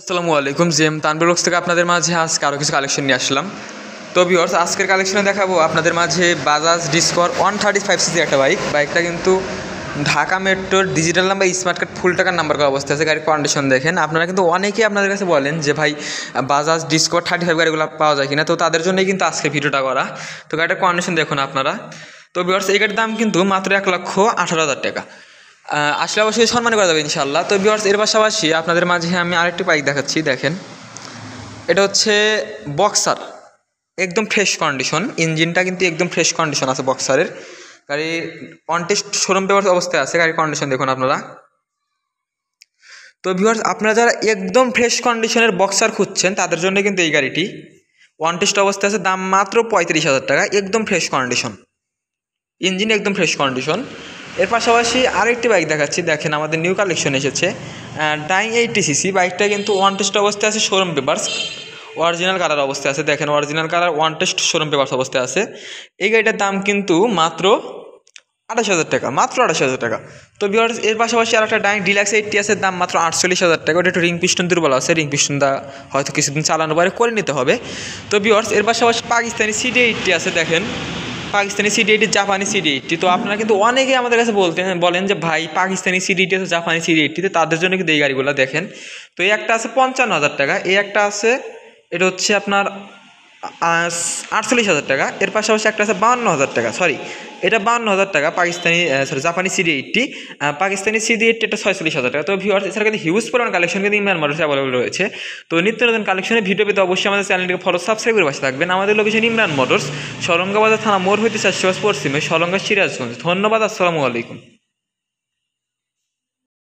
আসসালামু আলাইকুম। GM Tanvir blogs থেকে আপনাদের মাঝে আজকে আরও কিছু কালেকশন নিয়ে আসলাম। তো ভিউয়ার্স, আজকের কালেকশনে দেখাবো আপনাদের মাঝে বাজাজ ডিসকভার 135cc একটা বাইকটা কিন্তু ঢাকা মেট্রোর digital number smart card full টাকার নাম্বার করা অবস্থা আছে। গাড়ির কন্ডিশন দেখেন। আপনারা কিন্তু অনেকেই আপনাদের কাছে বলেন যে ভাই বাজাজ ডিসকভার 35 গাড়িগুলো পাওয়া যায় কিনা, তো তাদের জন্যই কিন্তু আজকে ভিডিওটা করা। তো গাড়িটার কন্ডিশন দেখুন আপনারা। তো ভিউয়ার্স, এই গাড়ির দাম কিন্তু মাত্র 1,18,000 টাকা। আসলে অবশ্যই সম্মান করা যাবে ইনশাল্লাহ। তো ভিউয়ার্স, এর পাশাপাশি আপনাদের মাঝে আমি আরেকটি বাইক দেখাচ্ছি। দেখেন, এটা হচ্ছে বক্সার, একদম ফ্রেশ কন্ডিশন। ইঞ্জিনটা কিন্তু একদম ফ্রেশ কন্ডিশন আছে বক্সারের। গাড়ির অন টেস্ট শোরুম পেপার অবস্থায় আছে। গাড়ির কন্ডিশন দেখুন আপনারা। তো ভিউয়ার্স, আপনারা যারা একদম ফ্রেশ কন্ডিশনের বক্সার খুঁজছেন তাদের জন্য কিন্তু এই গাড়িটি অন টেস্ট অবস্থায় আছে। দাম মাত্র 35,000 টাকা, একদম ফ্রেশ কন্ডিশন, ইঞ্জিন একদম ফ্রেশ কন্ডিশন। এর পাশাপাশি আরেকটি বাইক দেখাচ্ছি। দেখেন, আমাদের নিউ কালেকশন এসেছে ডাইং 80cc। বাইকটা কিন্তু ওয়ান টেস্ট অবস্থায় আছে, শোরুম পেপারস অরিজিনাল কালার অবস্থায় আছে। দেখেন, original colour one test showroom papers অবস্থায় আছে। এই গাড়িটার দাম কিন্তু মাত্র 28,000 টাকা, মাত্র 28,000 টাকা। তো ভিউয়ার্স, এর পাশাপাশি আর একটা ডাইং ডিলাক্স 80 আছে, দাম মাত্র 48,000 টাকা। ওটা একটু রিং পিস্টন দুর্বল আছে, রিং পিস্টনটা হয়তো কিছুদিন চালানো পরে করে নিতে হবে। তো ভিউয়ার্স, এর পাশাপাশি পাকিস্তানি CD80 আছে। দেখেন, পাকিস্তানি CD80, জাপানি CD80। তো আপনারা কিন্তু অনেকেই আমাদের কাছে বলেন যে ভাই পাকিস্তানি CD80 আছে, জাপানি CD80, তো তাদের জন্য কিন্তু এই গাড়িগুলো দেখেন। তো এই একটা আছে 55,000 টাকা, এই একটা আছে, এটা হচ্ছে আপনার 48,000 টাকা। এর পাশাপাশি একটা আছে 52,000 টাকা, সরি এটা 52,000 টাকা পাকিস্তানি, জাপানি CD80। পাকিস্তানি CD80 এটা 46,000 টাকা। তো ভিউয়ার্স, এছাড়া কিন্তু হিউজ পরিমাণ কালেকশন কিন্তু ইমরান মোটরসে অ্যাভেলেবল রয়েছে। তো নিত্য নতুন কালেকশনের ভিডিও পেতে অবশ্যই আমাদের চ্যানেলটিকে ফলো সাবস্ক্রাইব করে পাশে থাকবেন। আমাদের লোকেশন ইমরান মোটরস, সরঙ্গাবাজার থানা মোড় হইতে 400 পশ্চিমে, সরঙ্গা সিরাজগঞ্জ। ধন্যবাদ। আসসালামু আলাইকুম।